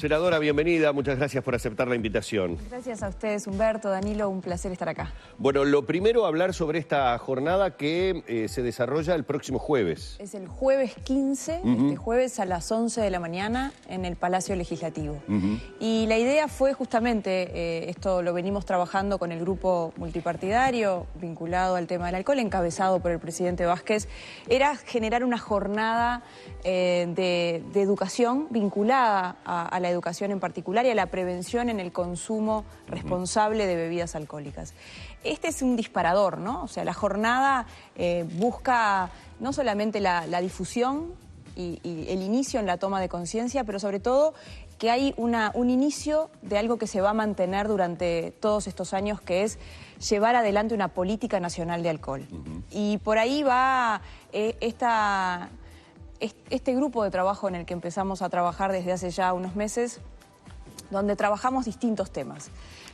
Senadora, bienvenida. Muchas gracias por aceptar la invitación. Gracias a ustedes, Humberto, Danilo. Un placer estar acá. Bueno, lo primero, hablar sobre esta jornada que se desarrolla el próximo jueves. Es el jueves 15, este jueves a las 11 de la mañana en el Palacio Legislativo. Y la idea fue justamente, esto lo venimos trabajando con el grupo multipartidario vinculado al tema del alcohol, encabezado por el presidente Vázquez, era generar una jornada de educación vinculada a la educación en particular y a la prevención en el consumo responsable de bebidas alcohólicas. Este es un disparador, ¿no? O sea, la jornada busca no solamente la difusión y el inicio en la toma de conciencia, pero sobre todo que hay un inicio de algo que se va a mantener durante todos estos años, que es llevar adelante una política nacional de alcohol. Y por ahí va este grupo de trabajo en el que empezamos a trabajar desde hace ya unos meses, donde trabajamos distintos temas.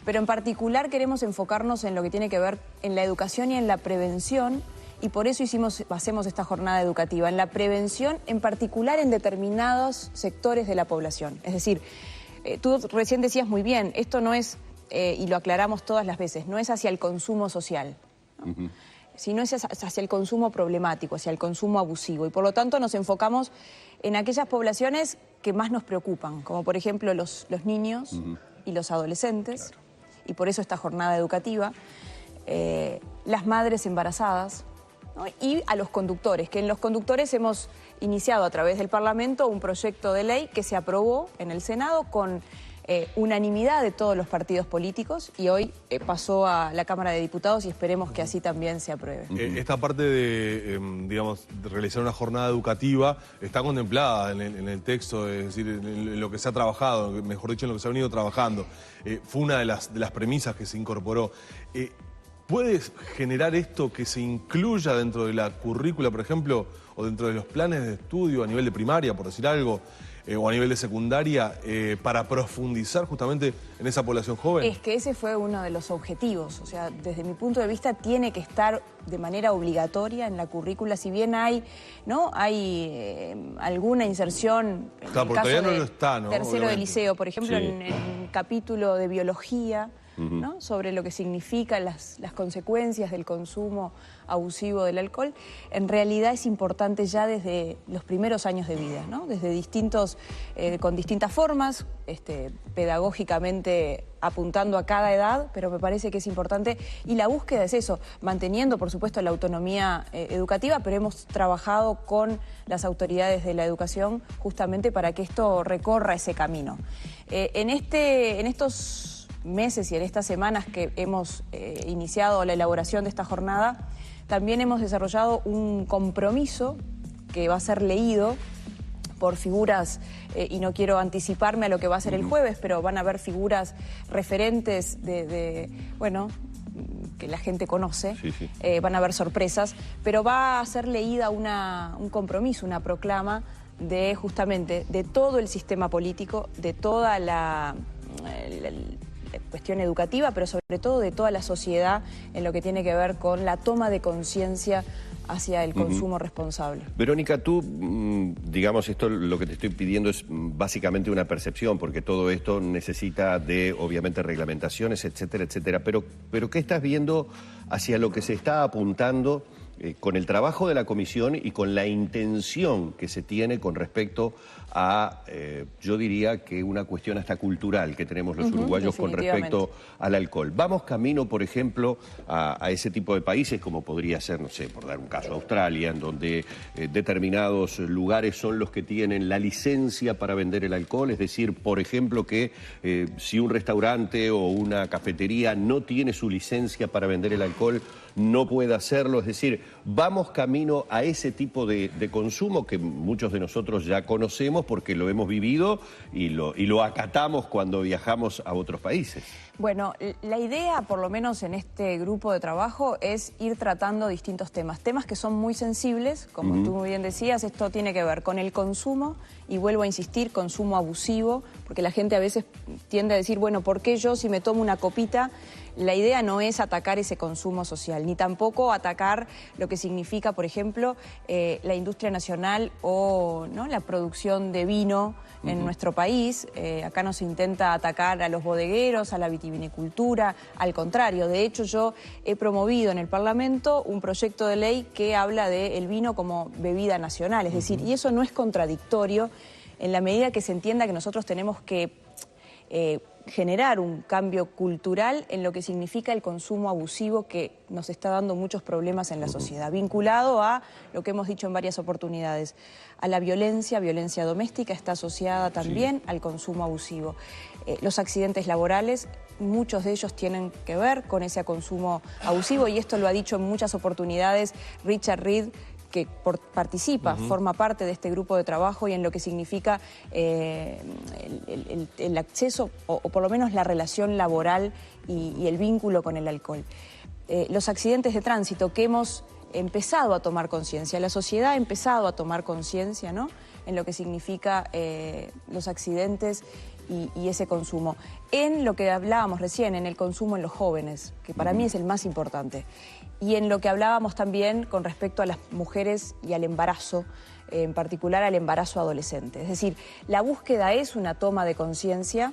Pero en particular queremos enfocarnos en lo que tiene que ver en la educación y en la prevención, y por eso hacemos esta jornada educativa, en la prevención, en particular en determinados sectores de la población. Es decir, tú recién decías muy bien, esto no es, y lo aclaramos todas las veces, no es hacia el consumo social, ¿no? Sino es hacia el consumo problemático, hacia el consumo abusivo. Y por lo tanto nos enfocamos en aquellas poblaciones que más nos preocupan, como por ejemplo los niños y los adolescentes, y por eso esta jornada educativa, las madres embarazadas, ¿no? Y a los conductores, que en los conductores hemos iniciado a través del Parlamento un proyecto de ley que se aprobó en el Senado con unanimidad de todos los partidos políticos y hoy pasó a la Cámara de Diputados y esperemos que así también se apruebe. Esta parte de, digamos, de realizar una jornada educativa está contemplada en el texto, es decir, en lo que se ha trabajado, mejor dicho, en lo que se ha venido trabajando. Fue una de las premisas que se incorporó. ¿Puede generar esto que se incluya dentro de la currícula, por ejemplo, o dentro de los planes de estudio a nivel de primaria, por decir algo, o a nivel de secundaria, para profundizar justamente en esa población joven? Es que ese fue uno de los objetivos. O sea, desde mi punto de vista tiene que estar de manera obligatoria en la currícula, si bien hay, ¿no? Hay alguna inserción, en claro, el caso todavía no de lo está, ¿no? tercero Obviamente. de liceo, por ejemplo, Sí. en el capítulo de biología, ¿no? Sobre lo que significan las consecuencias del consumo abusivo del alcohol, en realidad es importante ya desde los primeros años de vida, ¿no? Desde con distintas formas, pedagógicamente apuntando a cada edad, pero me parece que es importante, y la búsqueda es eso, manteniendo por supuesto la autonomía educativa, pero hemos trabajado con las autoridades de la educación justamente para que esto recorra ese camino. En estos meses y en estas semanas que hemos iniciado la elaboración de esta jornada, también hemos desarrollado un compromiso que va a ser leído por figuras, y no quiero anticiparme a lo que va a ser el jueves, pero van a haber figuras referentes bueno, que la gente conoce, van a haber sorpresas, pero va a ser leída un compromiso, una proclama de justamente de todo el sistema político, de toda la cuestión educativa, pero sobre todo de toda la sociedad en lo que tiene que ver con la toma de conciencia hacia el consumo responsable. Verónica, tú, digamos, esto lo que te estoy pidiendo es básicamente una percepción, porque todo esto necesita de, obviamente, reglamentaciones, etcétera, etcétera. Pero ¿qué estás viendo hacia lo que se está apuntando con el trabajo de la comisión y con la intención que se tiene con respecto a, yo diría que una cuestión hasta cultural que tenemos los uruguayos con respecto al alcohol? Vamos camino, por ejemplo, a ese tipo de países como podría ser, no sé, por dar un caso, Australia, en donde determinados lugares son los que tienen la licencia para vender el alcohol, es decir, por ejemplo, que si un restaurante o una cafetería no tiene su licencia para vender el alcohol, no puede hacerlo. Es decir, vamos camino a ese tipo de consumo que muchos de nosotros ya conocemos porque lo hemos vivido y lo acatamos cuando viajamos a otros países. Bueno, la idea, por lo menos en este grupo de trabajo, es ir tratando distintos temas. Temas que son muy sensibles, como tú muy bien decías, esto tiene que ver con el consumo, y vuelvo a insistir, consumo abusivo, porque la gente a veces tiende a decir, bueno, ¿por qué yo si me tomo una copita La idea no es atacar ese consumo social, ni tampoco atacar lo que significa, por ejemplo, la industria nacional o, ¿no?, la producción de vino en nuestro país. Acá no se intenta atacar a los bodegueros, a la vitivinicultura, al contrario. De hecho, yo he promovido en el Parlamento un proyecto de ley que habla del vino como bebida nacional, es decir, y eso no es contradictorio en la medida que se entienda que nosotros tenemos que generar un cambio cultural en lo que significa el consumo abusivo que nos está dando muchos problemas en la sociedad, vinculado a lo que hemos dicho en varias oportunidades, a la violencia doméstica está asociada también al consumo abusivo. Los accidentes laborales, muchos de ellos tienen que ver con ese consumo abusivo y esto lo ha dicho en muchas oportunidades Richard Reid, que participa, forma parte de este grupo de trabajo y en lo que significa el acceso o por lo menos la relación laboral y el vínculo con el alcohol. Los accidentes de tránsito que hemos empezado a tomar conciencia, la sociedad ha empezado a tomar conciencia, ¿no?, en lo que significa los accidentes y ese consumo. En lo que hablábamos recién, en el consumo en los jóvenes, que para mí es el más importante, y en lo que hablábamos también con respecto a las mujeres y al embarazo, en particular al embarazo adolescente. Es decir, la búsqueda es una toma de conciencia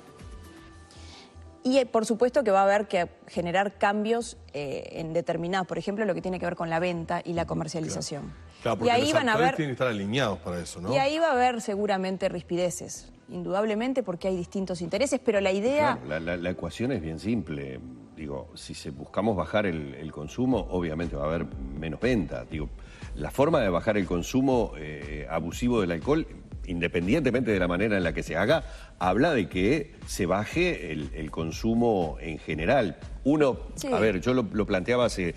y por supuesto que va a haber que generar cambios en determinados, por ejemplo, lo que tiene que ver con la venta y la comercialización. Claro, porque y ahí los van a actores ver, tienen que estar alineados para eso, ¿no? Y ahí va a haber seguramente rispideces, indudablemente porque hay distintos intereses, pero la idea... Claro, la ecuación es bien simple. Digo, si buscamos bajar el consumo, obviamente va a haber menos venta. Digo, la forma de bajar el consumo abusivo del alcohol, independientemente de la manera en la que se haga, habla de que se baje el consumo en general. Sí. A ver, yo lo planteaba hace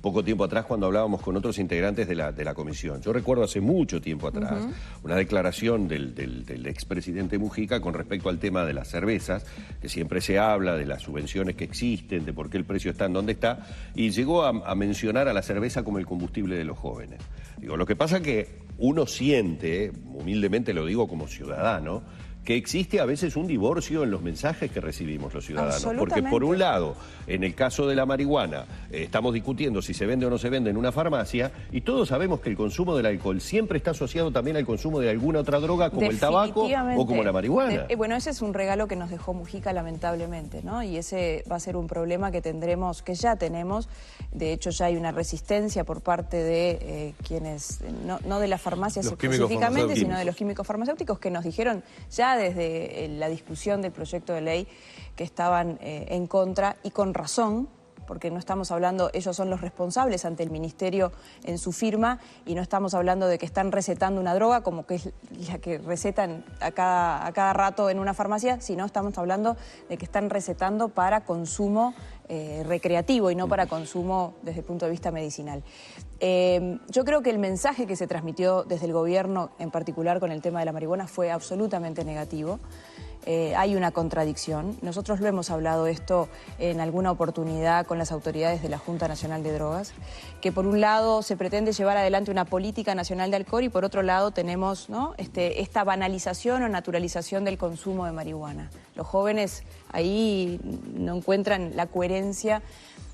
poco tiempo atrás cuando hablábamos con otros integrantes de la comisión. Yo recuerdo hace mucho tiempo atrás una declaración del expresidente Mujica con respecto al tema de las cervezas, que siempre se habla de las subvenciones que existen, de por qué el precio está en donde está, y llegó a mencionar a la cerveza como el combustible de los jóvenes. Digo, lo que pasa que uno siente, humildemente lo digo como ciudadano, que existe a veces un divorcio en los mensajes que recibimos los ciudadanos. Porque por un lado, en el caso de la marihuana, estamos discutiendo si se vende o no se vende en una farmacia, y todos sabemos que el consumo del alcohol siempre está asociado también al consumo de alguna otra droga, como el tabaco o como la marihuana. Bueno, ese es un regalo que nos dejó Mujica, lamentablemente, ¿no? Y ese va a ser un problema que tendremos, que ya tenemos. De hecho, ya hay una resistencia por parte de quienes, no de las farmacias específicamente, sino de los químicos farmacéuticos, que nos dijeron ya desde la discusión del proyecto de ley que estaban en contra, y con razón, porque no estamos hablando, ellos son los responsables ante el Ministerio en su firma, y no estamos hablando de que están recetando una droga como que es la que recetan a cada rato en una farmacia, sino estamos hablando de que están recetando para consumo recreativo y no para consumo desde el punto de vista medicinal. Yo creo que el mensaje que se transmitió desde el gobierno, en particular con el tema de la marihuana, fue absolutamente negativo. Hay una contradicción. Nosotros lo hemos hablado esto en alguna oportunidad con las autoridades de la Junta Nacional de Drogas, que por un lado se pretende llevar adelante una política nacional de alcohol y por otro lado tenemos, ¿no?, esta banalización o naturalización del consumo de marihuana. Los jóvenes ahí no encuentran la coherencia.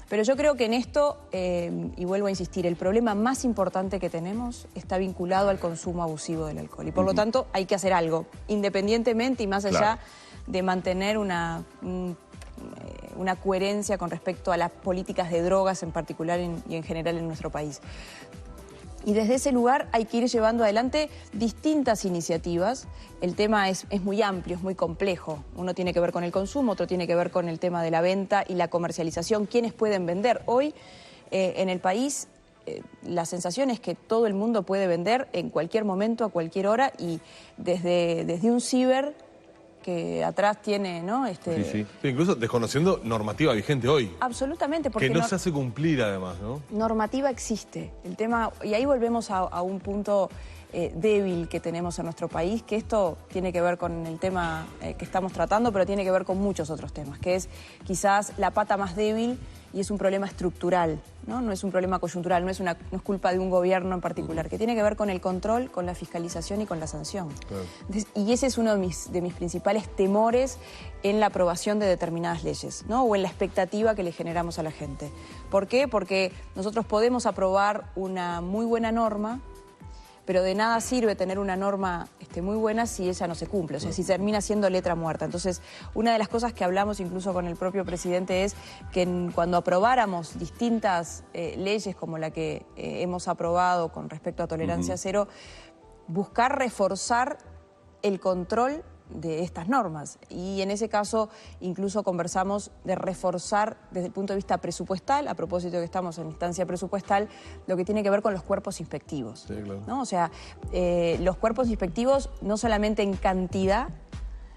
Pero yo creo que en esto, y vuelvo a insistir, el problema más importante que tenemos está vinculado al consumo abusivo del alcohol. Y por lo tanto hay que hacer algo, independientemente y más allá de mantener una coherencia con respecto a las políticas de drogas en particular y en general en nuestro país. Y desde ese lugar hay que ir llevando adelante distintas iniciativas. El tema es muy amplio, es muy complejo. Uno tiene que ver con el consumo, otro tiene que ver con el tema de la venta y la comercialización. ¿Quiénes pueden vender? Hoy en el país la sensación es que todo el mundo puede vender en cualquier momento, a cualquier hora, y desde un ciber que atrás tiene, ¿no? Sí, incluso desconociendo normativa vigente hoy. Absolutamente. Porque que no se hace cumplir, además, ¿no? Normativa existe. El tema, y ahí volvemos a un punto débil que tenemos en nuestro país, que esto tiene que ver con el tema que estamos tratando, pero tiene que ver con muchos otros temas, que es quizás la pata más débil y es un problema estructural, ¿no? No es un problema coyuntural, no es culpa de un gobierno en particular, que tiene que ver con el control, con la fiscalización y con la sanción. Claro. Y ese es uno de mis principales temores en la aprobación de determinadas leyes, ¿no? O en la expectativa que le generamos a la gente. ¿Por qué? Porque nosotros podemos aprobar una muy buena norma, pero de nada sirve tener una norma muy buena si ella no se cumple, o sea, si termina siendo letra muerta. Entonces, una de las cosas que hablamos incluso con el propio presidente es que cuando aprobáramos distintas leyes como la que hemos aprobado con respecto a tolerancia cero, buscar reforzar el control de estas normas. Y en ese caso incluso conversamos de reforzar desde el punto de vista presupuestal, a propósito de que estamos en instancia presupuestal, lo que tiene que ver con los cuerpos inspectivos. Sí, claro. ¿No? O sea, los cuerpos inspectivos no solamente en cantidad,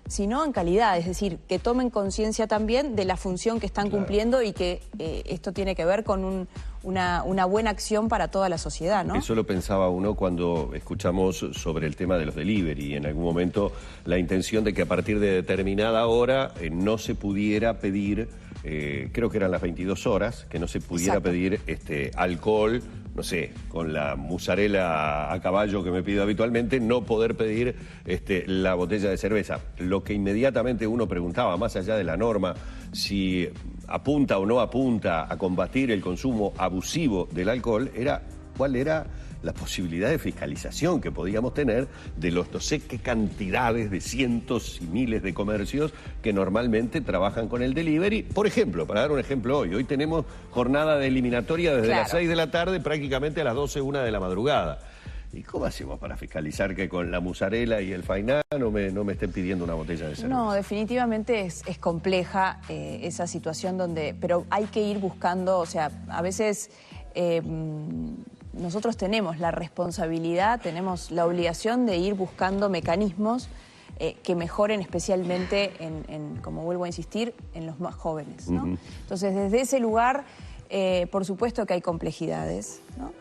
sino en calidad, es decir, que tomen conciencia también de la función que están cumpliendo y que esto tiene que ver con una buena acción para toda la sociedad, ¿no? Eso lo pensaba uno cuando escuchamos sobre el tema de los delivery, en algún momento la intención de que a partir de determinada hora no se pudiera pedir, creo que eran las 22 horas, que no se pudiera pedir alcohol, no sé, con la mozzarella a caballo que me pido habitualmente, no poder pedir la botella de cerveza. Lo que inmediatamente uno preguntaba, más allá de la norma, si apunta o no apunta a combatir el consumo abusivo del alcohol, era cuál era la posibilidad de fiscalización que podíamos tener de los no sé qué cantidades de cientos y miles de comercios que normalmente trabajan con el delivery. Por ejemplo, para dar un ejemplo, hoy tenemos jornada de eliminatoria desde las 6 de la tarde prácticamente a las 12, 1 de la madrugada. ¿Y cómo hacemos para fiscalizar que con la mozzarella y el fainá no me estén pidiendo una botella de cerveza? No, definitivamente es compleja esa situación pero hay que ir buscando, o sea, a veces nosotros tenemos la responsabilidad, tenemos la obligación de ir buscando mecanismos que mejoren especialmente, como vuelvo a insistir, en los más jóvenes, ¿no? Entonces, desde ese lugar, por supuesto que hay complejidades, ¿no?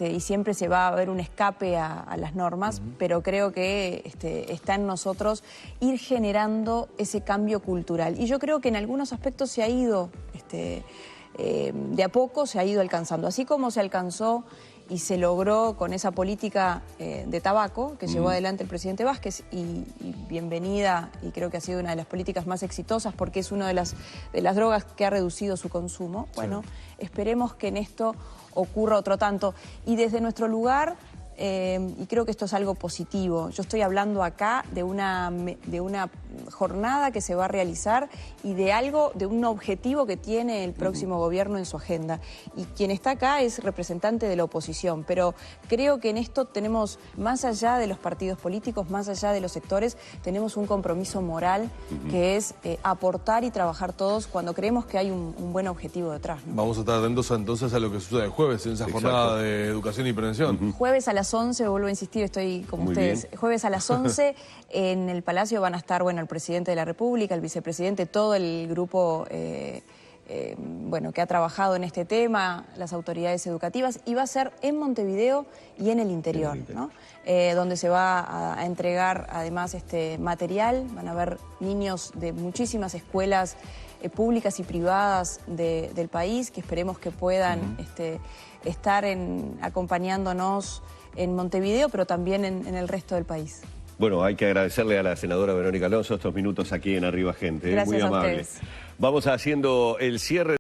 Y siempre se va a ver un escape a las normas, pero creo que está en nosotros ir generando ese cambio cultural. Y yo creo que en algunos aspectos se ha ido, de a poco se ha ido alcanzando, así como se alcanzó y se logró con esa política de tabaco que llevó adelante el presidente Vázquez y bienvenida, y creo que ha sido una de las políticas más exitosas porque es una de las drogas que ha reducido su consumo. Bueno, esperemos que en esto ocurra otro tanto. Y desde nuestro lugar, y creo que esto es algo positivo, yo estoy hablando acá de una jornada que se va a realizar y de un objetivo que tiene el próximo gobierno en su agenda. Y quien está acá es representante de la oposición, pero creo que en esto tenemos, más allá de los partidos políticos, más allá de los sectores, tenemos un compromiso moral que es aportar y trabajar todos cuando creemos que hay un buen objetivo detrás, ¿no? Vamos a estar atentos entonces a lo que sucede el jueves en esa jornada de educación y prevención. Jueves a las 11, vuelvo a insistir, estoy como Muy ustedes. bien. Jueves a las 11 en el Palacio van a estar, bueno, el presidente de la República, el vicepresidente, todo el grupo bueno, que ha trabajado en este tema, las autoridades educativas, y va a ser en Montevideo y en el interior, ¿no? Donde se va a entregar además material, van a haber niños de muchísimas escuelas públicas y privadas del país que esperemos que puedan estar acompañándonos en Montevideo, pero también en el resto del país. Bueno, hay que agradecerle a la senadora Verónica Alonso estos minutos aquí en Arriba Gente. Gracias muy a amable. ustedes. Vamos haciendo el cierre.